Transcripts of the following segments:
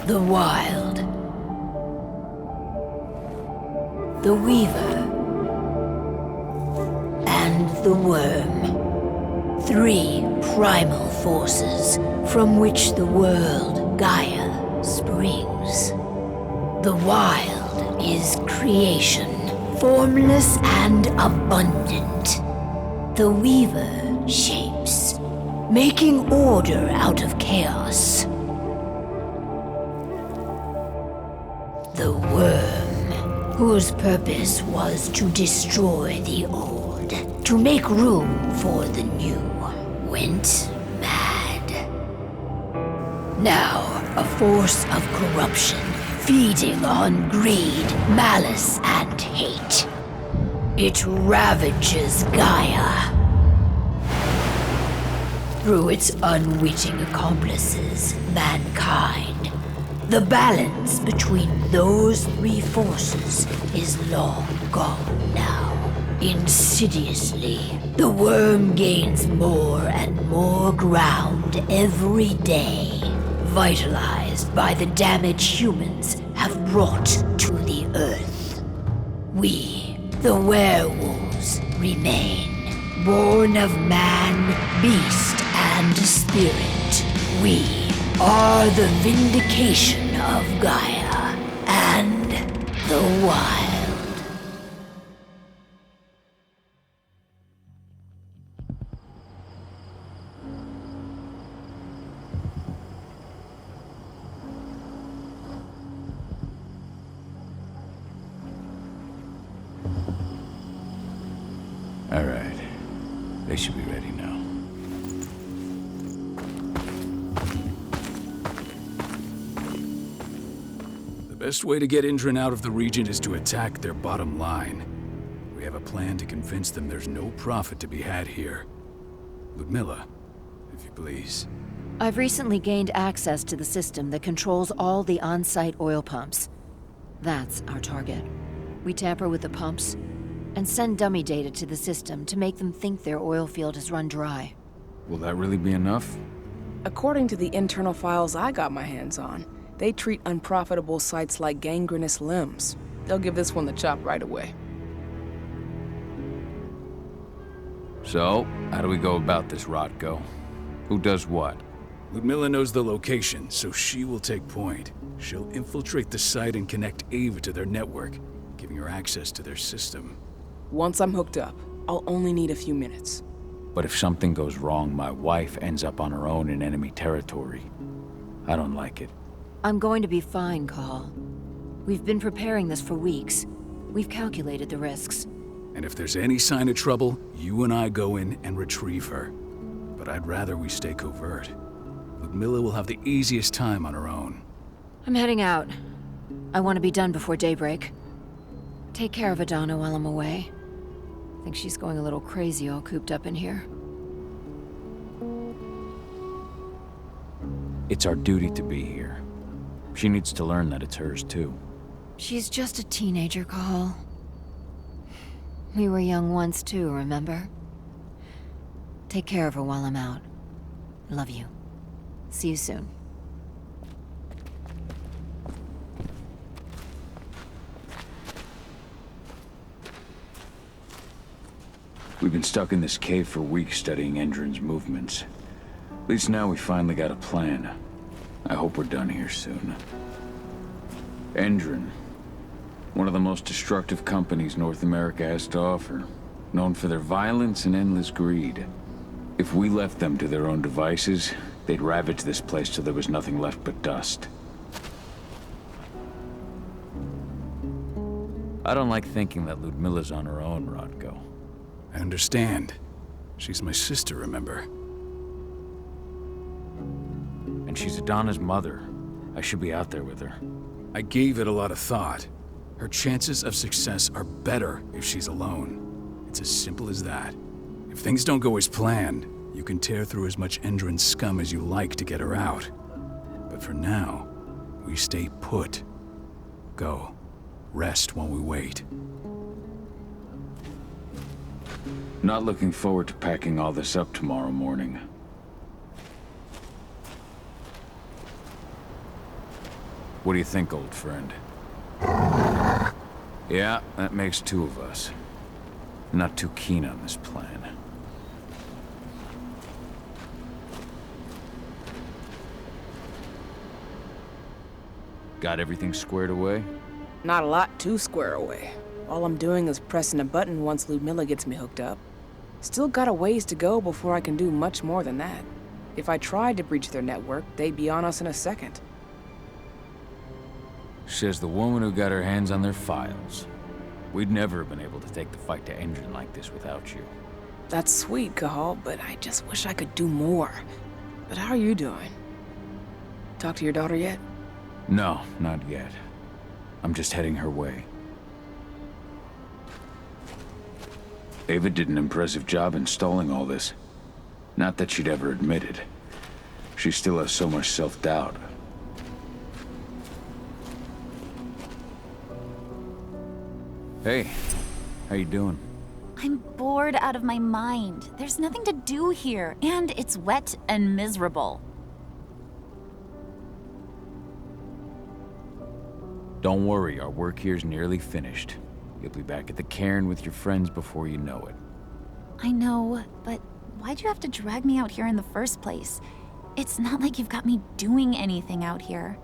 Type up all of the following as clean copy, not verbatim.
The Wild. The Weaver. And the Worm. 3 primal forces from which the world, Gaia, springs. The Wild is creation, formless and abundant. The Weaver shapes, making order out of chaos. The Worm, whose purpose was to destroy the old, to make room for the new, went mad. Now, a force of corruption, feeding on greed, malice, and hate. It ravages Gaia. Through its unwitting accomplices, mankind. The balance between those 3 forces is long gone now. Insidiously, the Worm gains more and more ground every day, vitalized by the damage humans have brought to the Earth. We, the werewolves, remain, born of man, beast, and spirit. We are the vindication of Gaia and the Wild. All right. They should be ready now. The best way to get Indran out of the region is to attack their bottom line. We have a plan to convince them there's no profit to be had here. Ludmilla, if you please. I've recently gained access to the system that controls all the on-site oil pumps. That's our target. We tamper with the pumps and send dummy data to the system to make them think their oil field has run dry. Will that really be enough? According to the internal files I got my hands on, they treat unprofitable sites like gangrenous limbs. They'll give this one the chop right away. So, how do we go about this, Rodko? Who does what? Ludmilla knows the location, so she will take point. She'll infiltrate the site and connect Ava to their network, giving her access to their system. Once I'm hooked up, I'll only need a few minutes. But if something goes wrong, my wife ends up on her own in enemy territory. I don't like it. I'm going to be fine, Call. We've been preparing this for weeks. We've calculated the risks. And if there's any sign of trouble, you and I go in and retrieve her. But I'd rather we stay covert. Ludmilla will have the easiest time on her own. I'm heading out. I want to be done before daybreak. Take care of Adana while I'm away. I think she's going a little crazy all cooped up in here. It's our duty to be here. She needs to learn that it's hers too. She's just a teenager, Call. We were young once too, remember? Take care of her while I'm out. Love you. See you soon. We've been stuck in this cave for weeks studying Endrin's movements. At least now we finally got a plan. I hope we're done here soon. Endrin. One of the most destructive companies North America has to offer. Known for their violence and endless greed. If we left them to their own devices, they'd ravage this place till there was nothing left but dust. I don't like thinking that Ludmilla's on her own, Rodko. I understand. She's my sister, remember? And she's Adana's mother. I should be out there with her. I gave it a lot of thought. Her chances of success are better if she's alone. It's as simple as that. If things don't go as planned, you can tear through as much Endrin scum as you like to get her out. But for now, we stay put. Go. Rest while we wait. Not looking forward to packing all this up tomorrow morning. What do you think, old friend? Yeah, that makes two of us. Not too keen on this plan. Got everything squared away? Not a lot to square away. All I'm doing is pressing a button once Ludmilla gets me hooked up. Still got a ways to go before I can do much more than that. If I tried to breach their network, they'd be on us in a second. Says the woman who got her hands on their files. We'd never have been able to take the fight to Engine like this without you. That's sweet, Cahal, but I just wish I could do more. But how are you doing? Talk to your daughter yet? No, not yet. I'm just heading her way. Ava did an impressive job installing all this. Not that she'd ever admit it. She still has so much self-doubt. Hey, how you doing? I'm bored out of my mind. There's nothing to do here, and it's wet and miserable. Don't worry, our work here's nearly finished. You'll be back at the cairn with your friends before you know it. I know, but why'd you have to drag me out here in the first place? It's not like you've got me doing anything out here.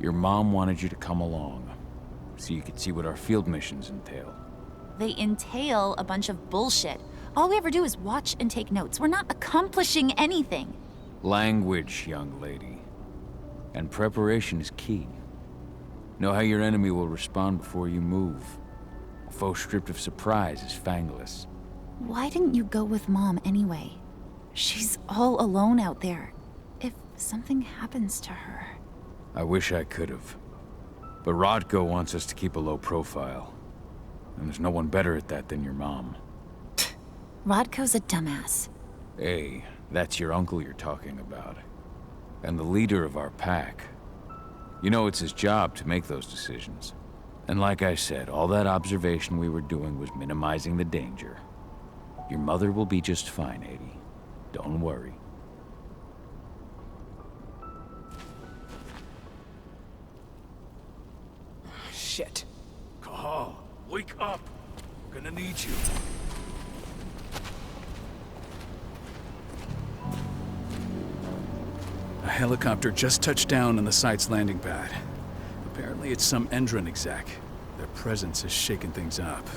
Your mom wanted you to come along, so you could see what our field missions entail. They entail a bunch of bullshit. All we ever do is watch and take notes. We're not accomplishing anything. Language, young lady. And preparation is key. Know how your enemy will respond before you move. A faux stripped of surprise is fangless. Why didn't you go with Mom anyway? She's all alone out there. If something happens to her... I wish I could have. But Rodko wants us to keep a low profile. And there's no one better at that than your mom. Rodko's a dumbass. Hey, that's your uncle you're talking about. And the leader of our pack. You know it's his job to make those decisions. And like I said, all that observation we were doing was minimizing the danger. Your mother will be just fine, Adie. Don't worry. Shit. Cahal, wake up! We're gonna need you. A helicopter just touched down on the site's landing pad. Apparently it's some Endron exec. Their presence has shaken things up.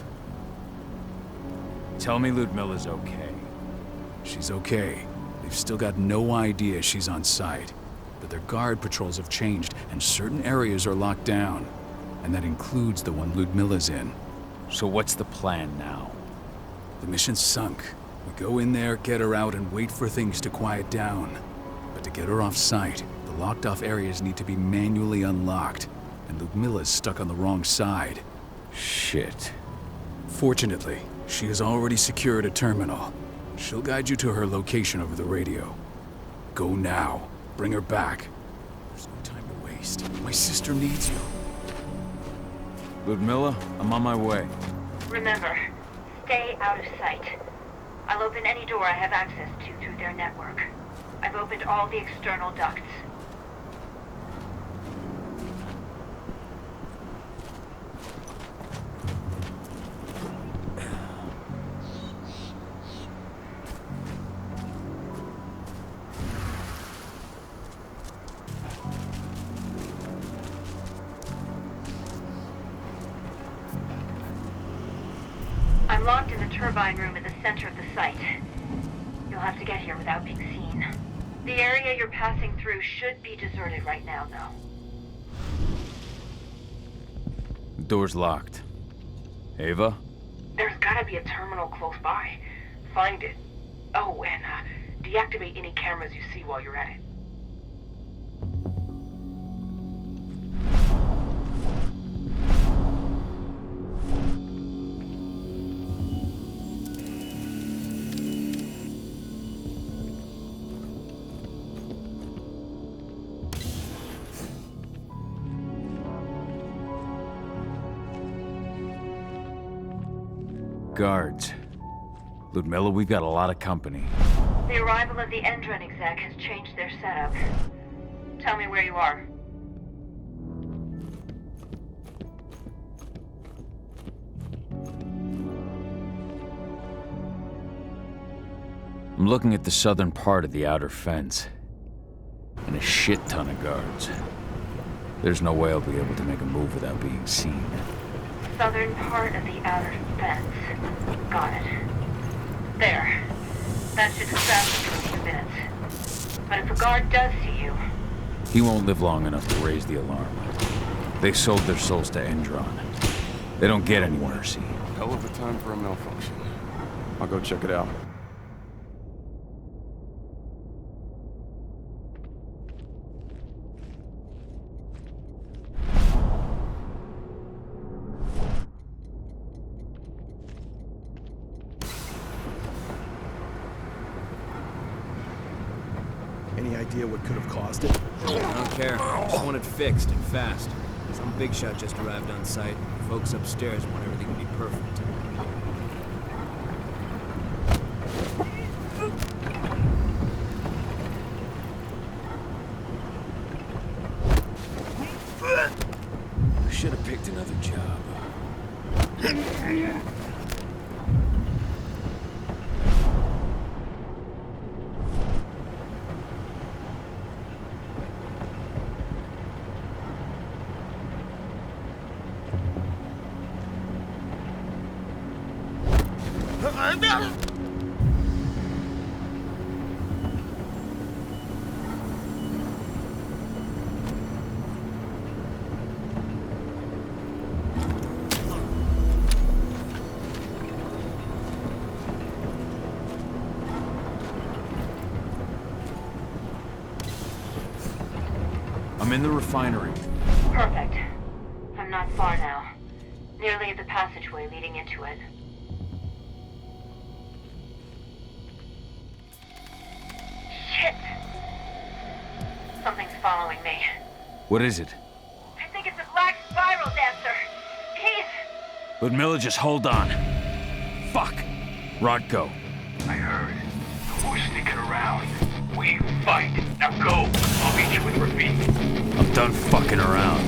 Tell me Ludmilla's okay. She's okay. They've still got no idea she's on site. But their guard patrols have changed, and certain areas are locked down. And that includes the one Ludmilla's in. So what's the plan now? The mission's sunk. We go in there, get her out, and wait for things to quiet down. But to get her off site, the locked-off areas need to be manually unlocked. And Ludmilla's stuck on the wrong side. Shit. Fortunately, she has already secured a terminal. She'll guide you to her location over the radio. Go now. Bring her back. There's no time to waste. My sister needs you. Ludmilla, I'm on my way. Remember, stay out of sight. I'll open any door I have access to through their network. I've opened all the external ducts. I'm locked in the turbine room at the center of the site. You'll have to get here without being seen. The area you're passing through should be deserted right now, though. The door's locked. Ava? There's gotta be a terminal close by. Find it. Oh, and deactivate any cameras you see while you're at it. Guards. Ludmilla, we've got a lot of company. The arrival of the Endron exec has changed their setup. Tell me where you are. I'm looking at the southern part of the outer fence. And a shit ton of guards. There's no way I'll be able to make a move without being seen. Southern part of the outer fence. Got it. There. That should distract you for a few minutes. But if a guard does see you... He won't live long enough to raise the alarm. They sold their souls to Endron. They don't get any mercy. Hell of a time for a malfunction. I'll go check it out. Any idea what could have caused it? I don't care. I just want it fixed and fast. Some big shot just arrived on site. Folks upstairs want everything to be perfect. I should have picked another job. I'm in the refinery. Perfect. I'm not far now. Nearly at the passageway leading into it. Shit! Something's following me. What is it? I think it's a black spiral dancer. He's... Ludmilla, just hold on. Fuck. Rodko. I heard. We're sneaking around. We fight. Now go. I'll meet you with Rafik. I'm done fucking around.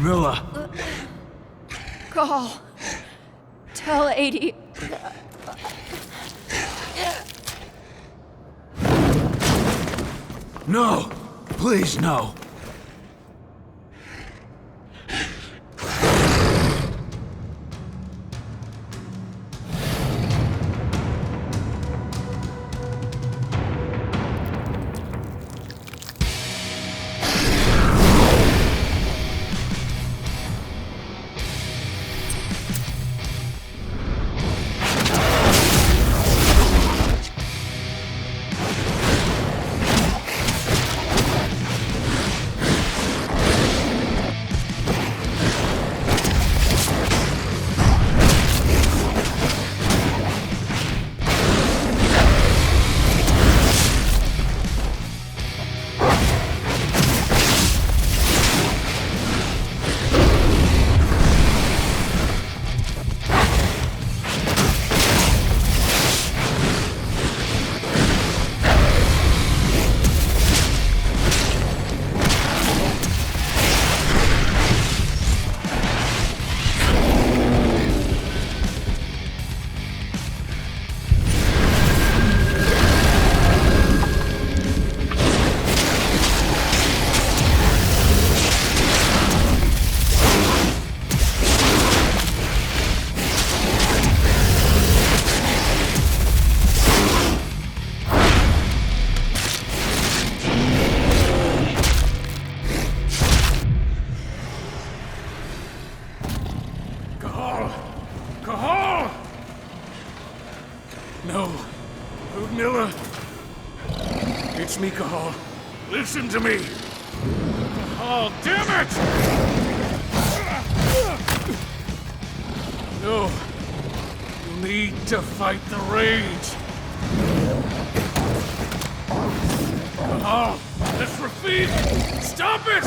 Milla! Call. Tell 80. No! Please, no! No. Ludmilla. It's me, Cahal. Listen to me. Cahal, damn it! No. You need to fight the rage. Cahal, that's Rafik! Stop it!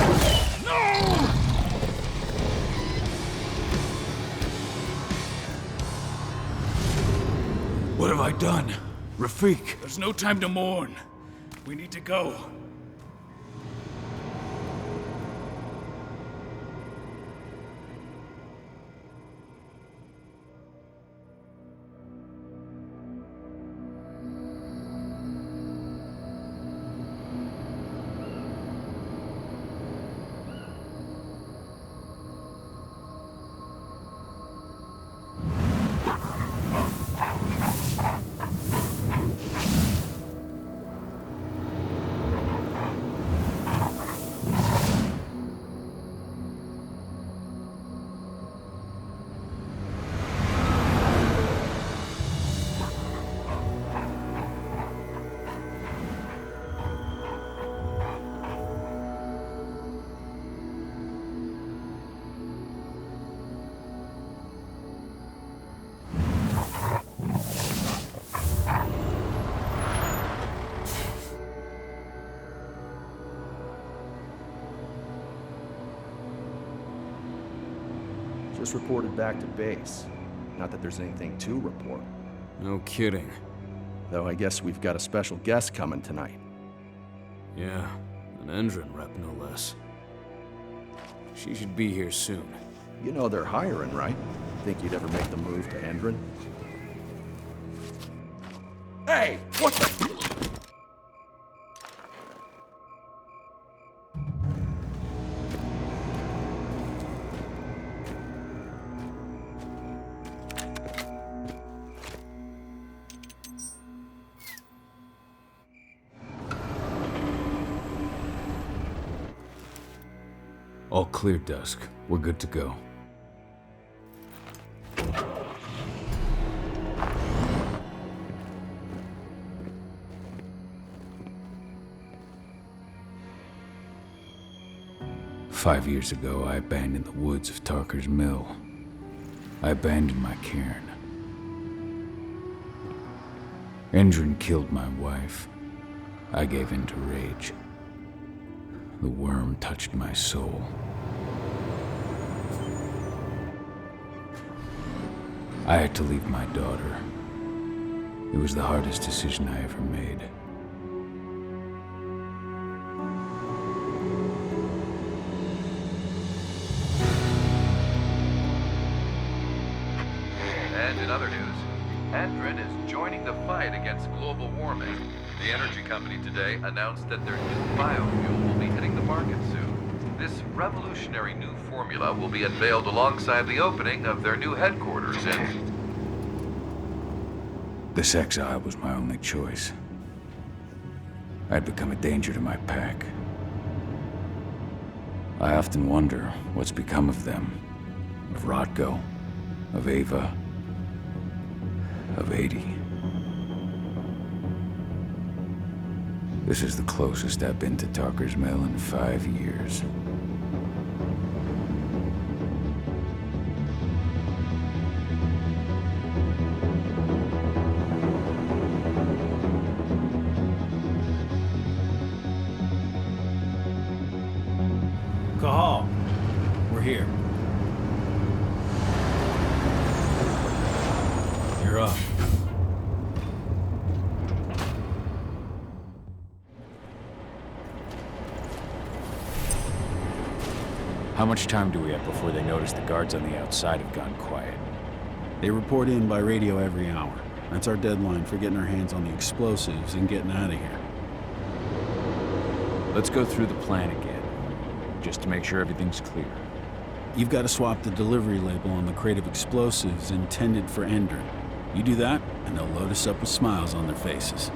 No! What have I done? Rafik, there's no time to mourn. We need to go. Just reported back to base. Not that there's anything to report. No kidding. Though I guess we've got a special guest coming tonight. Yeah, an Endron rep no less. She should be here soon. You know they're hiring, right? Think you'd ever make the move to Endron? Hey! What the... All clear, Dusk. We're good to go. "5 years ago, I abandoned the woods of Tarker's Mill. I abandoned my cairn. Endron killed my wife. I gave in to rage. The worm touched my soul. I had to leave my daughter. It was the hardest decision I ever made. Endron is joining the fight against global warming. The energy company today announced that their new biofuel will be hitting the market soon. This revolutionary new formula will be unveiled alongside the opening of their new headquarters in... This exile was my only choice. I'd become a danger to my pack. I often wonder what's become of them. Of Rodko, of Ava, of 80. This is the closest I've been to Talker's Mill in 5 years. Cahal, we're here. You're up. How much time do we have before they notice the guards on the outside have gone quiet? They report in by radio every hour. That's our deadline for getting our hands on the explosives and getting out of here. Let's go through the plan again, just to make sure everything's clear. You've got to swap the delivery label on the crate of explosives intended for Endron. You do that, and they'll load us up with smiles on their faces.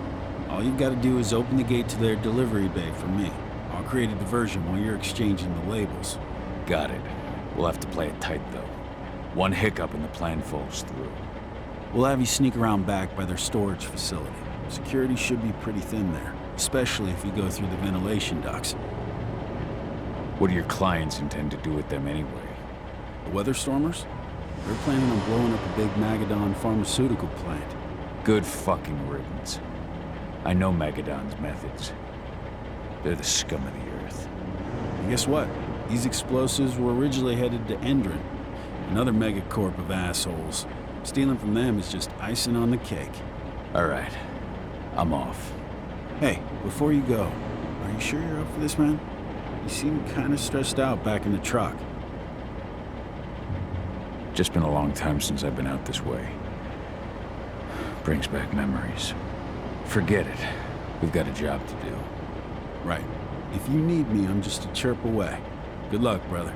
All you've got to do is open the gate to their delivery bay for me. I'll create a diversion while you're exchanging the labels. Got it. We'll have to play it tight, though. One hiccup and the plan falls through. We'll have you sneak around back by their storage facility. Security should be pretty thin there, especially if you go through the ventilation ducts. What do your clients intend to do with them anyway? The Weatherstormers? They're planning on blowing up a big Magadon pharmaceutical plant. Good fucking riddance. I know Magadon's methods. They're the scum of the earth. And guess what? These explosives were originally headed to Endron, another megacorp of assholes. Stealing from them is just icing on the cake. All right. I'm off. Hey, before you go, are you sure you're up for this, man? You seem kind of stressed out back in the truck. Just been a long time since I've been out this way. Brings back memories. Forget it. We've got a job to do. Right. If you need me, I'm just a chirp away. Good luck, brother.